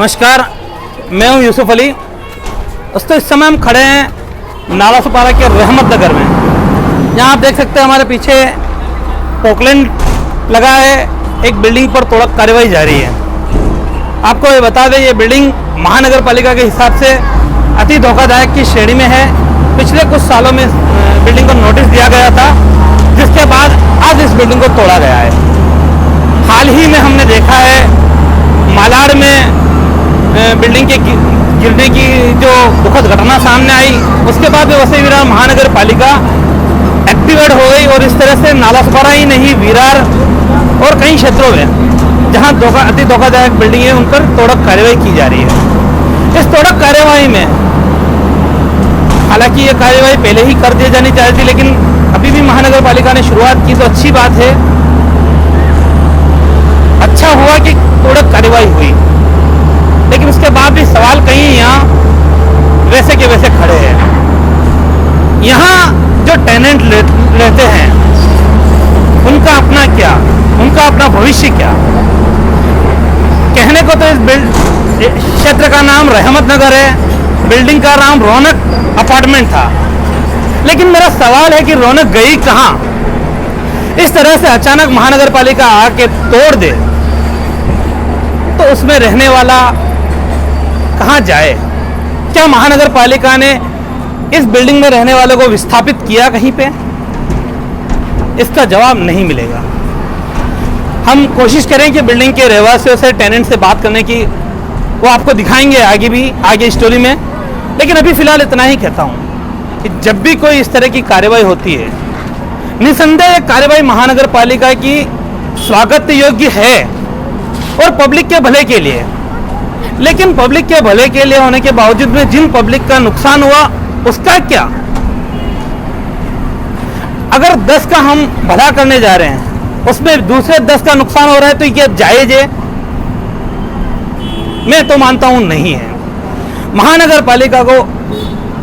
नमस्कार, मैं हूं यूसुफ अली। दोस्तों, इस समय हम खड़े हैं नालासोपारा के रहमत नगर में। यहाँ आप देख सकते हैं हमारे पीछे पोकलैंड लगा है। एक बिल्डिंग पर तोड़क कार्रवाई जारी है। आपको ये बता दें, ये बिल्डिंग महानगर पालिका के हिसाब से अति धोखादायक की श्रेणी में है। पिछले कुछ सालों में बिल्डिंग को नोटिस दिया गया था, जिसके बाद आज इस बिल्डिंग को तोड़ा गया है। हाल ही में हमने देखा है मालाड में बिल्डिंग के गिरने की जो दुखद घटना सामने आई, उसके बाद वैसे विरार महानगर पालिका एक्टिवेट हो गई और इस तरह से नालासोपारा ही नहीं, विरार और कई क्षेत्रों में जहां अति धोखादायक बिल्डिंग है, उन पर तोड़क कार्रवाई की जा रही है। इस तोड़क कार्रवाई में हालांकि ये कार्रवाई पहले ही कर दी जानी चाहिए थी, लेकिन अभी भी महानगर पालिका ने शुरुआत की तो अच्छी बात है। अच्छा हुआ कि तोड़क कार्रवाई हुई, लेकिन उसके बाद भी सवाल कहीं यहाँ वैसे के वैसे खड़े हैं। यहाँ जो टेनेंट रहते हैं, उनका अपना क्या, उनका अपना भविष्य क्या। कहने को तो इस क्षेत्र का नाम रहमत नगर है, बिल्डिंग का नाम रौनक अपार्टमेंट था, लेकिन मेरा सवाल है कि रौनक गई कहाँ। इस तरह से अचानक महानगर पालिका आके तोड़ दे तो उसमें रहने वाला कहाँ जाए। क्या महानगर पालिका ने इस बिल्डिंग में रहने वालों को विस्थापित किया कहीं पे? इसका जवाब नहीं मिलेगा। हम कोशिश करें कि बिल्डिंग के रहवासियों से, टेनेंट से बात करने की, वो आपको दिखाएंगे आगे स्टोरी में। लेकिन अभी फिलहाल इतना ही कहता हूँ कि जब भी कोई इस तरह की कार्रवाई होती है, निसंदेह कार्रवाई महानगर पालिका की स्वागत योग्य है और पब्लिक के भले के लिए। लेकिन पब्लिक के भले के लिए होने के बावजूद में जिन पब्लिक का नुकसान हुआ, उसका क्या? अगर 10 का हम भला करने जा रहे हैं, उसमें दूसरे 10 का नुकसान हो रहा है, तो ये जायज है? मैं तो मानता हूं नहीं है। महानगर पालिका को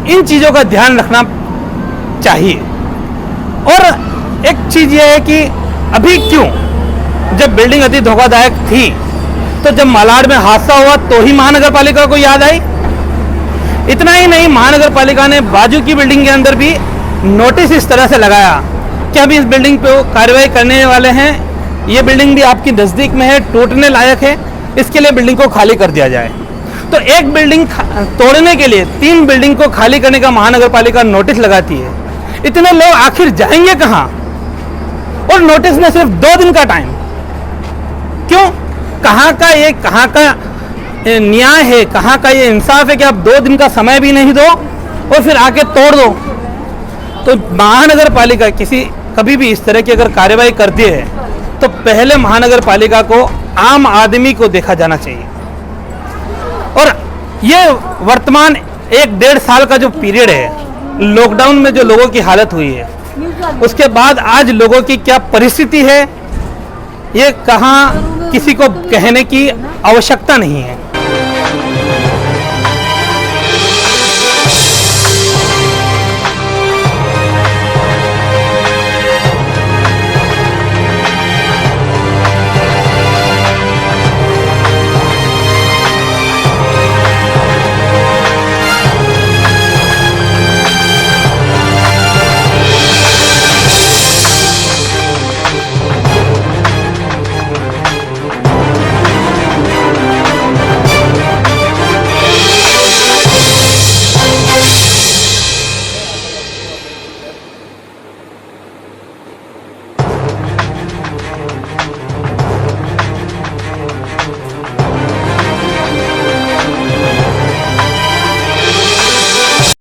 इन चीजों का ध्यान रखना चाहिए। और एक चीज यह है कि अभी क्यों, जब बिल्डिंग अति धोखादायक थी, तो जब मालाड में हादसा हुआ तो ही महानगर पालिका को याद आई। इतना ही नहीं, महानगर पालिका ने बाजू की बिल्डिंग के अंदर भी नोटिस इस तरह से लगाया कि अभी इस बिल्डिंग पे कार्रवाई करने वाले हैं, ये बिल्डिंग भी आपकी नज़दीक में है, टूटने लायक है, इसके लिए बिल्डिंग को खाली कर दिया जाए। तो एक बिल्डिंग तोड़ने के लिए 3 बिल्डिंग को खाली करने का महानगर पालिका नोटिस लगाती है। इतने लोग आखिर जाएंगे कहाँ? और नोटिस में सिर्फ 2 दिन का टाइम। क्यों? कहाँ का न्याय है, कहाँ का ये इंसाफ है कि आप 2 दिन का समय भी नहीं दो और फिर आके तोड़ दो। तो महानगर पालिका कभी भी इस तरह की अगर कार्रवाई करती है, तो पहले महानगर पालिका को आम आदमी को देखा जाना चाहिए। और ये वर्तमान 1-1.5 साल का जो पीरियड है, लॉकडाउन में जो लोगों की हालत हुई है, उसके बाद आज लोगों की क्या परिस्थिति है, ये कहाँ किसी को कहने की आवश्यकता नहीं है।